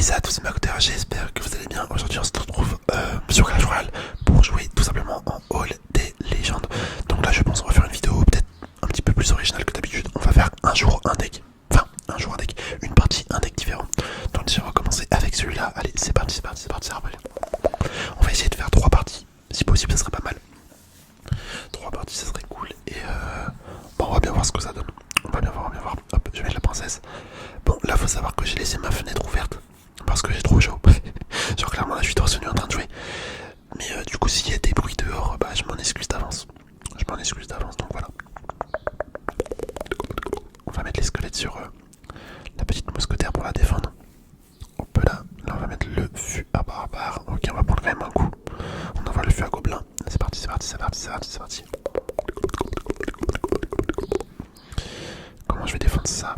Salut à tous, c'est Macoteur, j'espère que vous allez bien. Aujourd'hui on se retrouve sur Clash Royale pour jouer tout simplement en Hall des légendes. Donc là je pense qu'on va faire une vidéo peut-être un petit peu plus originale que d'habitude. On va faire un jour un deck, une partie, un deck différent. Donc déjà on va commencer avec celui-là. Allez c'est parti, c'est rappelé. On va essayer de faire 3 parties, si possible ça serait pas mal. 3 parties ça serait cool et bon, on va bien voir ce que ça donne. On va bien voir. Hop, je vais mettre la princesse. Bon, là faut savoir que j'ai laissé ma fenêtre ouverte parce que j'ai trop chaud. Genre clairement là je suis torse nu en train de jouer. Mais du coup s'il y a des bruits dehors, bah je m'en excuse d'avance. Donc voilà. On va mettre les squelettes sur la petite mousquetaire pour la défendre. Hop là on va mettre le fût à barbare. Ok, on va prendre quand même un coup. On envoie le fût à gobelin. C'est parti. Comment je vais défendre ça?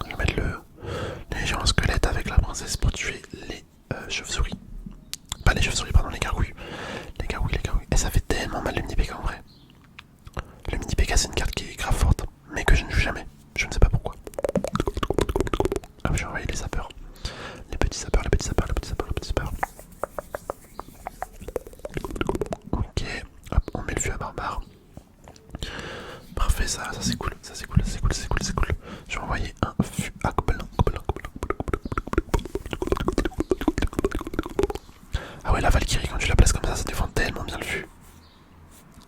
Je vais mettre les géants squelettes avec la princesse pour tuer les chauves-souris. Pas les chauves-souris, pardon, les gargouilles. Les gargouilles. Et ça fait tellement mal le mini-PK en vrai. Le mini-PK c'est une carte qui est grave forte, mais que je ne joue jamais. Je ne sais pas pourquoi. Hop, je vais envoyer les sapeurs. Les petits sapeurs. Ok, hop, on met le fût à barbare. Parfait, ça c'est cool. Je vais envoyer un fût à gobelin. Ah ouais, la Valkyrie, quand tu la places comme ça défend tellement bien le fût.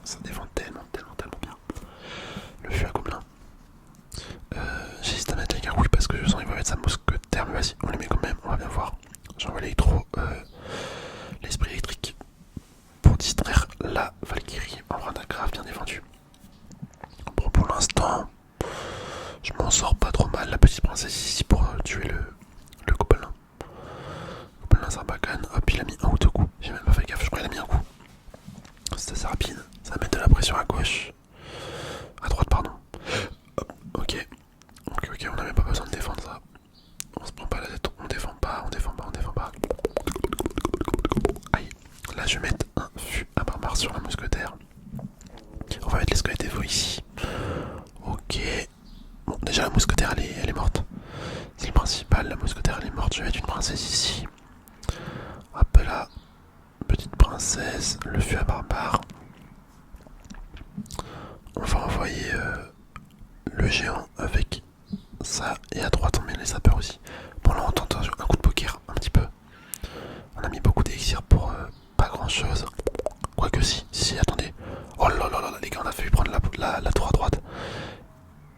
Ça défend tellement bien. Le fût à gobelin. J'hésite à mettre les gargouilles parce que je sens qu'il va mettre sa mousquetaire, mais vas-y, on les met quand même, on va bien voir. J'envoie l'électro, l'esprit électrique pour distraire la Valkyrie. En vrai, on a grave bien défendu. Bon, pour l'instant, je m'en sors pas trop mal. La petite princesse ici pour tuer le gobelin. Gobelin Sarbacane, hop, il a mis un ou deux coups. J'ai même pas fait gaffe, je crois qu'il a mis un coup. C'était assez rapide, ça va mettre de la pression à gauche. À droite, pardon. Hop, ok, on n'avait pas besoin de défendre ça. On se prend pas la tête, on défend pas. Aïe, là je vais mettre un fût à barbare sur la mousquetaire. On va mettre les squelettes Evo ici. Ok. Bon, déjà la mousquetaire elle est morte. C'est le principal, la mousquetaire elle est morte. Je vais mettre une princesse ici. Hop là. Petite princesse, le fût à barbare. On va envoyer le géant avec ça. Et à droite on met les sapeurs aussi. Bon là on tente un coup de poker un petit peu. On a mis beaucoup d'élixir pour pas grand chose. Quoique si, attendez. Oh là là, les gars, on a failli prendre la tour à droite.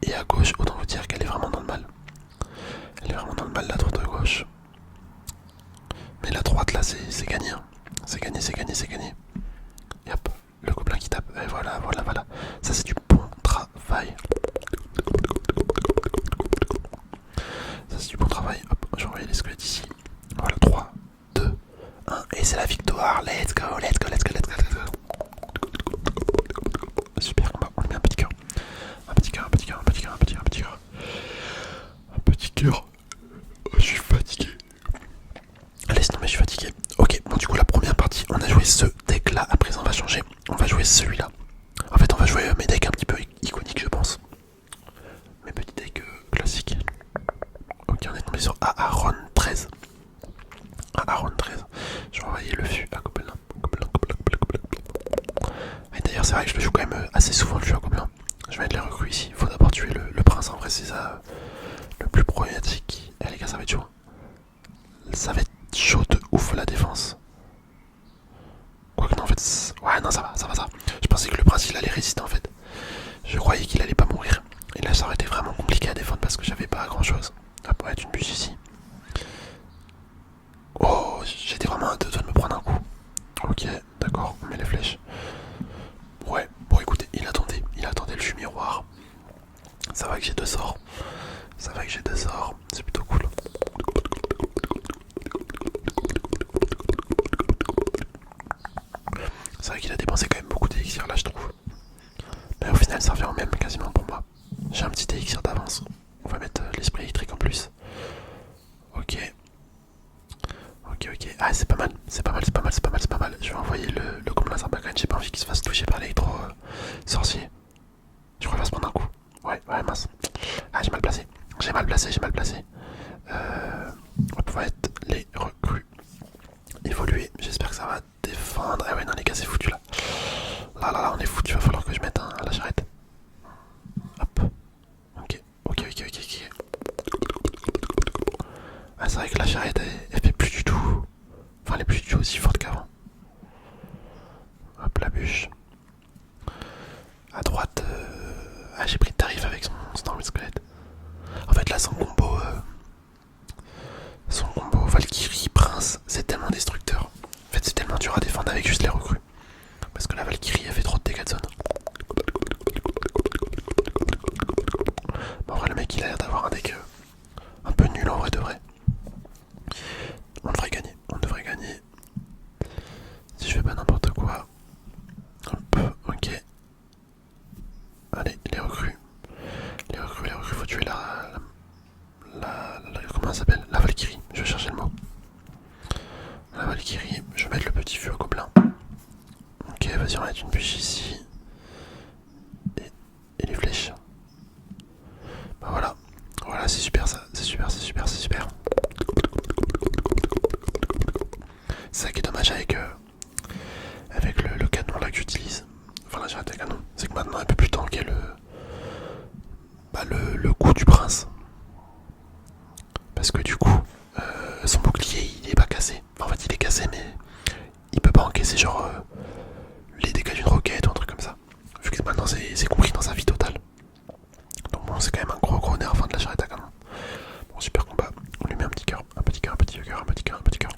Et à gauche, autant vous dire qu'elle est vraiment dans le mal. Elle est vraiment dans le mal, la tour de gauche. Mais la droite là, c'est gagné. Hein. C'est gagné. Et hop, le gobelin qui tape. Et voilà. Ça c'est du bon travail. Hop, je vais envoyer les squelettes ici. Voilà, 3, 2, 1. Et c'est la victoire. Let's go. Super combat, on lui met un petit cœur. Un petit cœur. Oh, je suis fatigué. Laisse tomber, je suis fatigué. Ok, bon du coup la première partie, on a joué ce deck là. À présent on va changer. On va jouer celui-là. En fait on va jouer mes decks un petit peu iconiques je pense. Mes petits decks classiques. Ok, on est tombé sur Aaron 13. Je vais envoyer le fût à gobelin. Et d'ailleurs c'est vrai que je le joue quand même assez souvent le fût à gobelin. Je vais mettre les recrues ici. Il faut d'abord tuer le prince, en vrai c'est ça le plus problématique. Eh les gars, ça va être chaud. Ça va être chaud de ouf la défense. Quoique non en fait, ouais non ça va. Je pensais que le prince il allait résister en fait. Je croyais qu'il allait pas mourir. Et là ça aurait été vraiment compliqué à défendre parce que j'avais pas grand chose. Ça pourrait être une bûche ici. Oh, j'étais vraiment à deux doigts de me prendre un coup. Ok, d'accord, on met les flèches. Ouais, bon écoutez, il attendait le jus miroir. Ça va que j'ai deux sorts. C'est plutôt cool. C'est vrai qu'il a dépensé quand même beaucoup d'élixir là je trouve. Mais au final ça revient au même quasiment pour moi. J'ai un petit élixir d'avance. On va mettre l'esprit électrique en plus. Ok. Ah c'est pas mal. Je vais envoyer le gobelin Sarbacane. J'ai pas envie qu'il se fasse toucher par l'électro sorcier. Je crois qu'il va se prendre un coup. Ouais mince. Ah j'ai mal placé. On va être Ah, c'est vrai que la charrette elle fait plus du tout. Enfin, elle est plus du tout aussi forte qu'avant. Hop, la bûche. À droite, ah, j'ai pris le tarif avec son arme squelette. En fait, là, son combo Valkyrie Prince, c'est tellement destructeur. En fait, c'est tellement dur à défendre avec juste les recrues. Parce que la Valkyrie, elle fait trop de dégâts de zone. Bon, en vrai, le mec, il a l'air d'avoir un deck un peu nul en vrai de vrai. On devrait gagner, on devrait gagner. Si je fais pas n'importe quoi. Hop, ok. Allez, les recrues. Les recrues, faut tuer comment ça s'appelle? La Valkyrie, je vais chercher le mot. La Valkyrie, je vais mettre le petit feu au gobelin. Ok, vas-y, on va mettre une bûche ici. Et les flèches. Bah voilà. Voilà, c'est super ça. C'est super, c'est super, c'est super. C'est ça qui est dommage avec le canon là que j'utilise. Enfin là j'ai arrêté le canon. C'est que maintenant elle peut plus tanker le coup du prince. Parce que du coup, son bouclier il est pas cassé. Enfin, en fait il est cassé mais il peut pas encaisser genre les dégâts d'une roquette ou un truc comme ça. Vu que maintenant c'est compris dans sa vie totale. Donc bon c'est quand même un gros nerf de la charrette à canon. Bon super combat, on lui met un petit cœur, un petit cœur, un petit cœur, un petit cœur, un petit cœur.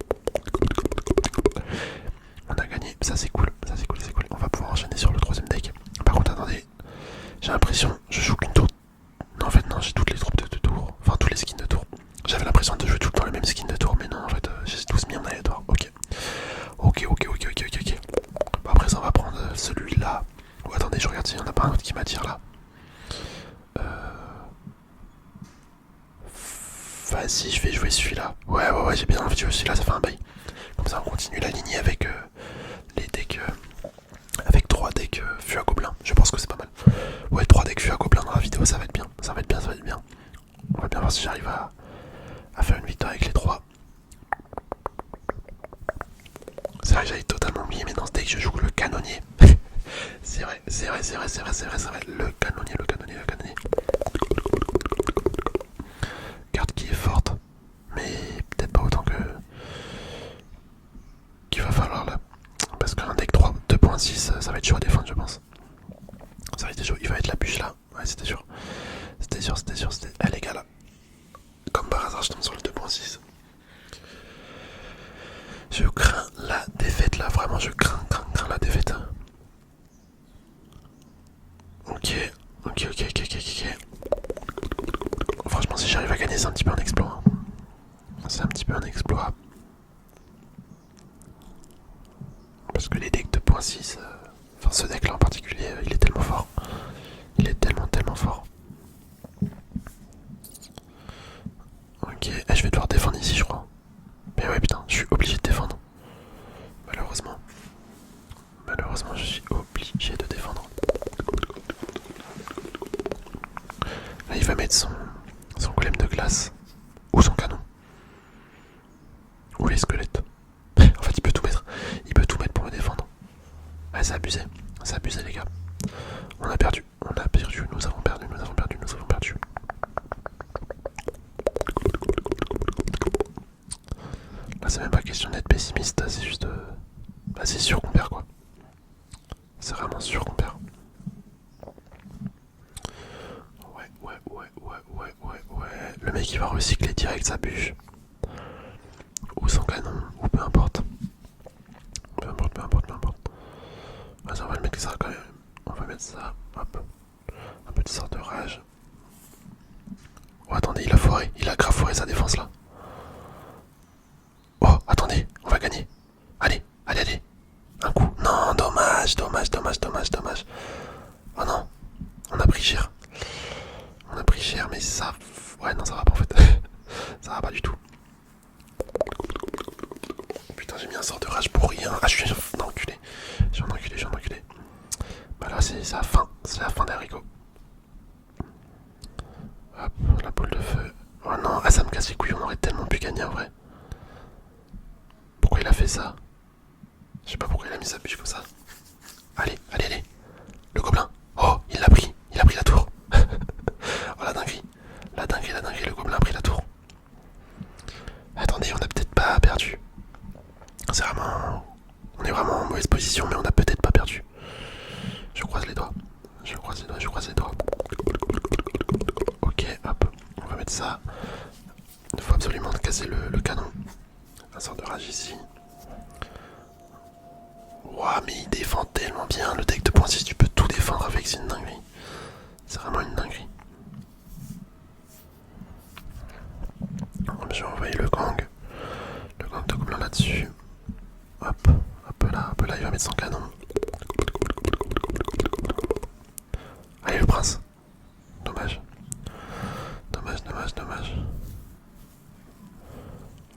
On a gagné, ça c'est cool, ça c'est cool, c'est cool. On va pouvoir enchaîner sur le troisième deck. Par contre attendez, j'ai l'impression, je joue qu'une tour. Non en fait non, j'ai toutes les troupes de tour, enfin tous les skins de tour. J'avais l'impression de jouer tout le temps les mêmes skins de tour, mais non en fait j'ai tous mis en aléatoire. Ok. Ok. Bon, après ça on va prendre celui-là. Oh, attendez, je regarde s'il y en a pas un autre qui m'attire là. Vas-y, je vais jouer celui-là. Ouais, j'ai bien envie de jouer celui-là, ça fait un bail. Comme ça on continue la lignée avec les decks. Avec 3 decks fût à gobelin. Je pense que c'est pas mal. Ouais, 3 decks fût à gobelin dans la vidéo, ça va être bien. Ça va être bien, ça va être bien. On va bien voir si j'arrive à faire une victoire avec les 3. C'est vrai que j'avais totalement oublié, mais dans ce deck je joue le canonnier. C'est vrai. Le canonnier. Carte qui est forte, mais peut-être pas autant que qu'il va falloir là. Parce qu'un deck 3, 2.6, ça va être chaud à défendre, je pense. Ça va être chaud, il va être la bûche là. Ouais, c'était sûr. Eh les gars là. Comme par hasard, je tombe sur le 2.6. Je crains la défaite là, vraiment, je crains la défaite. Ok. Franchement, si j'arrive à gagner, c'est un petit peu un exploit. C'est un petit peu un exploit. Parce que les decks 2.6, enfin ce deck là en particulier, il est tellement fort. Il est tellement fort. Ok, je vais devoir défendre ici, je crois. Mais ouais, putain, je suis obligé de défendre. Malheureusement, je suis obligé de défendre. Là, il va mettre son golem de glace. Ou son canon. Ou les squelettes. En fait, il peut tout mettre. Il peut tout mettre pour me défendre. Ouais, c'est abusé. C'est abusé, les gars. On a perdu. Nous avons perdu. Là, c'est même pas question d'être pessimiste. C'est juste. Bah, c'est sûr qu'on perd, quoi. C'est vraiment sûr qu'on perd. Ouais. Le mec, il va recycler direct sa bûche. Ou son canon. Ou peu importe. Peu importe. Vas-y, on va le mettre ça quand même. On va mettre ça. Hop. Un petit sort de rage. Oh, attendez, il a grave foiré sa défense là. Oh, attendez, on va gagner. Allez. Un coup. Non, dommage. Oh non, on a pris cher. Mais ça. Ouais, non, ça va pas en fait. Ça va pas du tout. Putain, j'ai mis un sort de rage pour rien. Ah, je suis un enculé. J'ai un enculé. Bah là, c'est la fin. C'est la fin des haricots. Hop, la boule de feu. Oh non, ça me casse les couilles, on aurait tellement pu gagner en vrai. Pourquoi il a fait ça? Je sais pas pourquoi il a mis sa bûche comme ça. Allez. Le gobelin. Oh, il l'a pris la tour. Oh la dinguerie, le gobelin a pris la tour. perdu. C'est vraiment... On est vraiment en mauvaise position, mais on a peut-être pas perdu. Je croise les doigts. Je croise les doigts, je croise les doigts. Ok, hop, on va mettre ça. Il faut absolument casser le canon. Un sort de rage ici. Ouah, mais il défend tellement bien. Le deck de .6, tu peux tout défendre avec, c'est une dinguerie. C'est vraiment une dinguerie. Je vais envoyer le gang de gobelin là-dessus. Hop, hop là, il va mettre son canon. Allez le prince. Dommage. Dommage.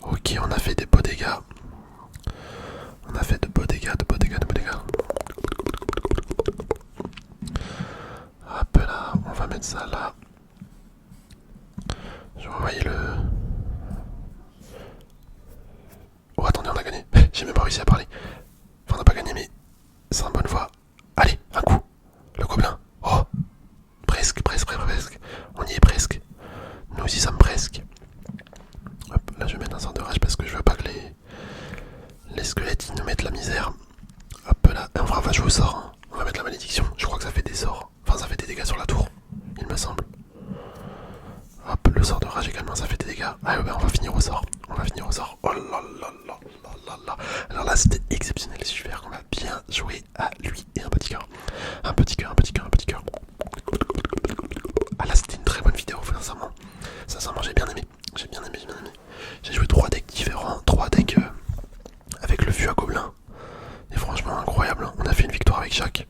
Ok, on a fait des beaux dégâts. On a fait de beaux dégâts. Hop là, on va mettre ça là. Je vais envoyer le... Oh attendez, on a gagné. J'ai même pas réussi à parler. Enfin, on n'a pas gagné, mais c'est en bonne voie. Allez, un coup. Le gobelin. Oh, presque. On y est presque. Nous aussi sommes presque. Hop, là je vais mettre un sort de rage parce que je veux pas que les squelettes ils nous mettent la misère. Hop là, et on va jouer au sort. Hein. On va mettre la malédiction. Je crois que ça fait des sorts. Enfin, ça fait des dégâts sur la tour, il me semble. Hop, le sort de rage également, ça fait des dégâts. Ah ouais, on va finir au sort. Oh là là. Alors là, c'était exceptionnel, super. On a bien joué à lui et un petit cœur. Un petit cœur. Ah là, c'était une très bonne vidéo, sincèrement, j'ai bien aimé. J'ai joué 3 decks différents, 3 decks avec le fût à gobelin. Et franchement, incroyable. On a fait une victoire avec chaque.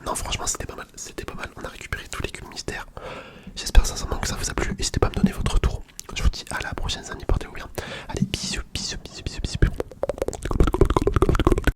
Non, franchement, c'était pas mal. On a récupéré tous les cubes mystères. J'espère sincèrement que ça vous a plu. N'hésitez pas à me donner votre retour. Je vous dis à la prochaine, amis. Portez-vous bien.